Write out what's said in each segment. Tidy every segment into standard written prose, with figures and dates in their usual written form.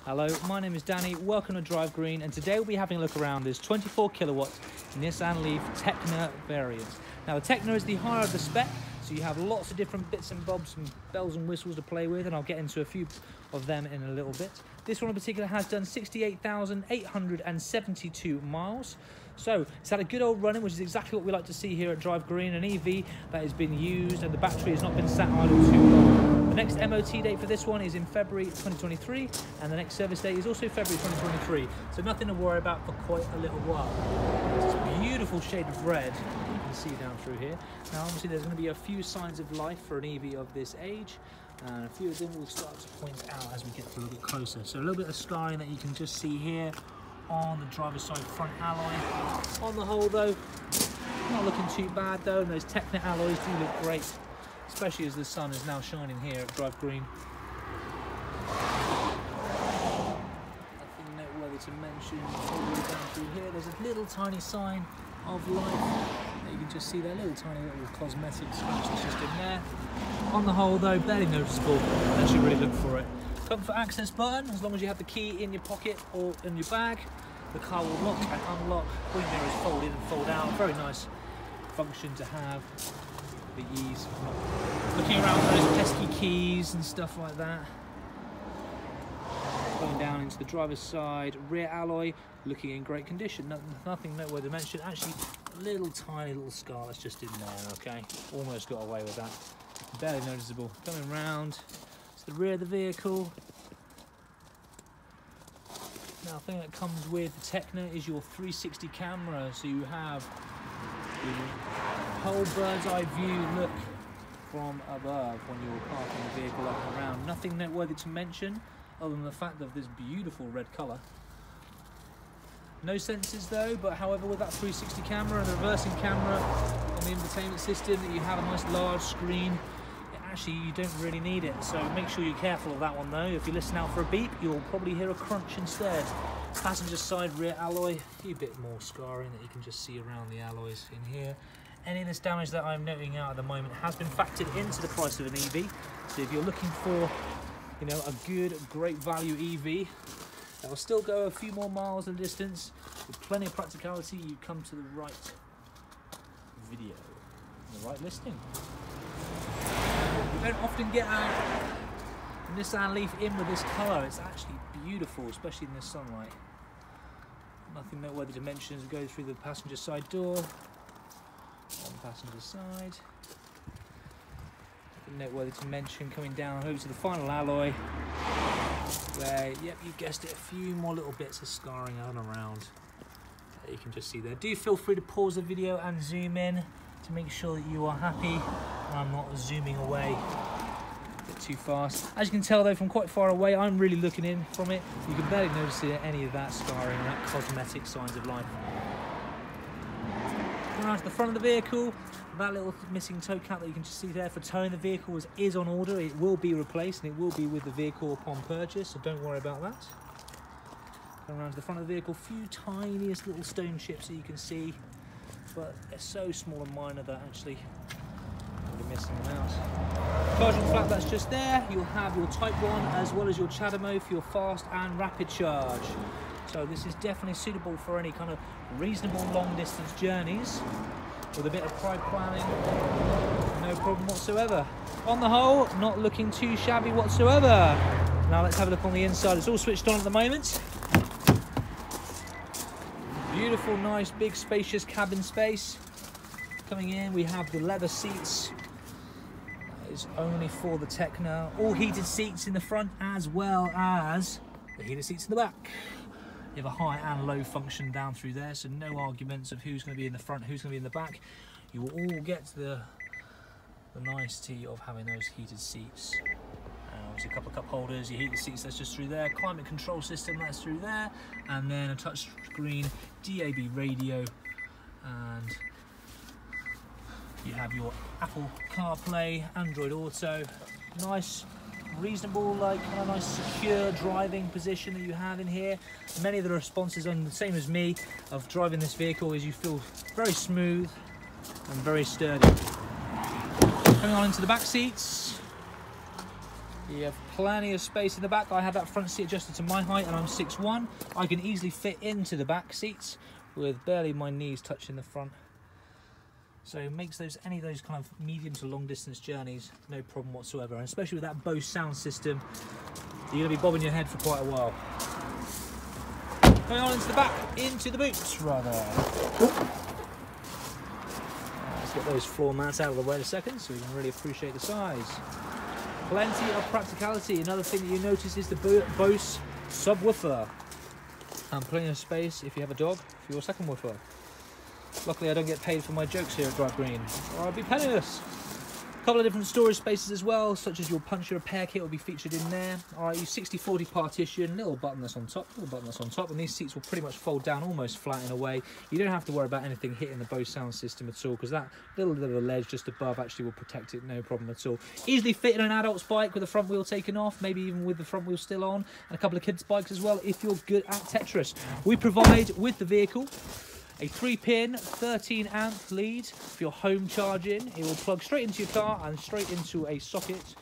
Hello, my name is Danny, welcome to Drive Green, and today we'll be having a look around this 24 kilowatt Nissan Leaf Tekna variant. Now the Tekna is the higher of the spec, so you have lots of different bits and bobs and bells and whistles to play with, and I'll get into a few of them in a little bit. This one in particular has done 68,872 miles. So it's had a good old running, which is exactly what we like to see here at Drive Green, an EV that has been used and the battery has not been sat idle too long. The next MOT date for this one is in February 2023, and the next service date is also February 2023. So nothing to worry about for quite a little while. It's this beautiful shade of red you can see down through here. Now obviously there's going to be a few signs of life for an EV of this age, and a few of them will start to point out as we get a little bit closer. So a little bit of scarring that you can just see here on the driver's side front alloy. On the whole though, not looking too bad though, and those Tekna alloys do look great, especially as the sun is now shining here at Drive Green. Nothing noteworthy to mention all the way down through here. There's a little tiny sign of life that you can just see there, little tiny little cosmetic scratch that's just in there. On the whole though, barely noticeable unless you really look for it. Comfort access button, as long as you have the key in your pocket or in your bag, the car will lock and unlock. All your mirrors fold in and fold out. Very nice function to have. The ease of not looking around for those pesky keys and stuff like that. Going down into the driver's side, rear alloy, looking in great condition. Nothing noteworthy to mention. Actually, a little tiny little scar that's just in there, okay? Almost got away with that. Barely noticeable. Coming round. The rear of the vehicle. Now the thing that comes with the Tekna is your 360 camera, so you have the whole bird's eye view look from above when you're parking the vehicle up and around. Nothing noteworthy to mention other than the fact of this beautiful red colour. No sensors though, but however with that 360 camera and the reversing camera on the infotainment system, that you have a nice large screen. Actually, you don't really need it, so make sure you're careful of that one though. If you listen out for a beep, you'll probably hear a crunch instead. Passenger side rear alloy, a few bit more scarring that you can just see around the alloys in here. Any of this damage that I'm noting out at the moment has been factored into the price of an EV. So if you're looking for, you know, a good, great value EV that will still go a few more miles in distance with plenty of practicality, you come to the right video, the right listing. You don't often get a Nissan Leaf in with this colour. It's actually beautiful, especially in the sunlight. Nothing noteworthy to mention as we go through the passenger side door. On the passenger side. Nothing noteworthy to mention coming down over to the final alloy. Where, yep, you guessed it, a few more little bits of scarring on around that you can just see there. Do feel free to pause the video and zoom in to make sure that you are happy. I'm not zooming away a bit too fast. As you can tell though, from quite far away, I'm really looking in from it. You can barely notice any of that scarring, that cosmetic signs of life. Around to the front of the vehicle, that little missing toe cap that you can just see there for towing the vehicle is on order. It will be replaced and it will be with the vehicle upon purchase, so don't worry about that. Going around to the front of the vehicle, a few tiniest little stone chips that you can see, but they're so small and minor that actually you're missing them out. Charging flap that's just there, you'll have your Type 1 as well as your CHAdeMO for your fast and rapid charge. So this is definitely suitable for any kind of reasonable long distance journeys with a bit of pride planning, no problem whatsoever. On the whole, not looking too shabby whatsoever. Now let's have a look on the inside. It's all switched on at the moment. Beautiful, nice, big, spacious cabin space. Coming in, we have the leather seats. That is only for the Tekna. All heated seats in the front as well as the heated seats in the back. You have a high and low function down through there, so no arguments of who's going to be in the front, who's going to be in the back. You will all get the nicety of having those heated seats. Obviously a couple of cup holders, your heated seats, that's just through there. Climate control system, that's through there. And then a touch screen DAB radio, and you have your Apple CarPlay, Android Auto. Nice, reasonable, like kind of nice secure driving position that you have in here. Many of the responses on the same as me of driving this vehicle is you feel very smooth and very sturdy. Coming on into the back seats, You have plenty of space in the back. I have that front seat adjusted to my height and I'm 6'1". I can easily fit into the back seats with barely my knees touching the front. So it makes any of those kind of medium to long distance journeys no problem whatsoever. And especially with that Bose sound system, you're going to be bobbing your head for quite a while. Going on into the back, into the boots rather. Let's get those floor mats out of the way in a second so we can really appreciate the size. Plenty of practicality. Another thing that you notice is the Bose subwoofer. And plenty of space if you have a dog for your second woofer. Luckily I don't get paid for my jokes here at Drive Green, or I'd be penniless. A couple of different storage spaces as well, such as your puncture repair kit will be featured in there. Alright, you 60/40 partition, little buttonless on top, and these seats will pretty much fold down almost flat in a way. You don't have to worry about anything hitting the Bose sound system at all, because that little bit of a ledge just above actually will protect it, no problem at all. Easily fit in an adult's bike with the front wheel taken off, maybe even with the front wheel still on, and a couple of kids' bikes as well if you're good at Tetris. We provide with the vehicle a 3-pin 13-amp lead for your home charging. It will plug straight into your car and straight into a socket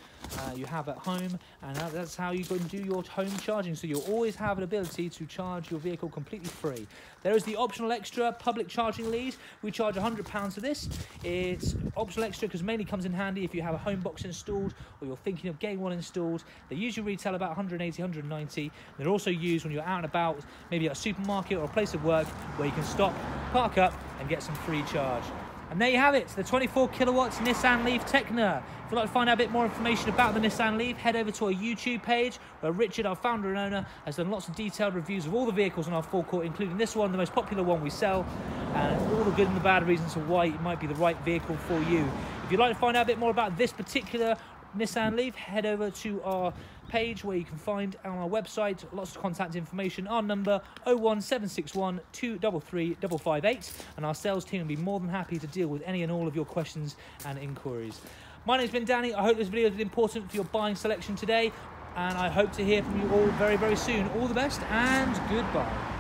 you have at home, and that's how you go and do your home charging. So you'll always have an ability to charge your vehicle completely free. There is the optional extra public charging lead. We charge £100 for this. It's optional extra because mainly comes in handy if you have a home box installed or you're thinking of getting one installed. They usually retail about 180, 190. They're also used when you're out and about, maybe at a supermarket or a place of work where you can stop, park up and get some free charge. And there you have it, the 24 kilowatts Nissan Leaf Tekna. If you'd like to find out a bit more information about the Nissan Leaf, head over to our YouTube page where Richard, our founder and owner, has done lots of detailed reviews of all the vehicles on our forecourt, including this one, the most popular one we sell, and all the good and the bad reasons for why it might be the right vehicle for you. If you'd like to find out a bit more about this particular Nissan Leaf, head over to our page where you can find on our website lots of contact information. Our number 01761 233 558, and our sales team will be more than happy to deal with any and all of your questions and inquiries. My name's been Danny. I hope this video has been important for your buying selection today, and I hope to hear from you all very, very soon. All the best and goodbye.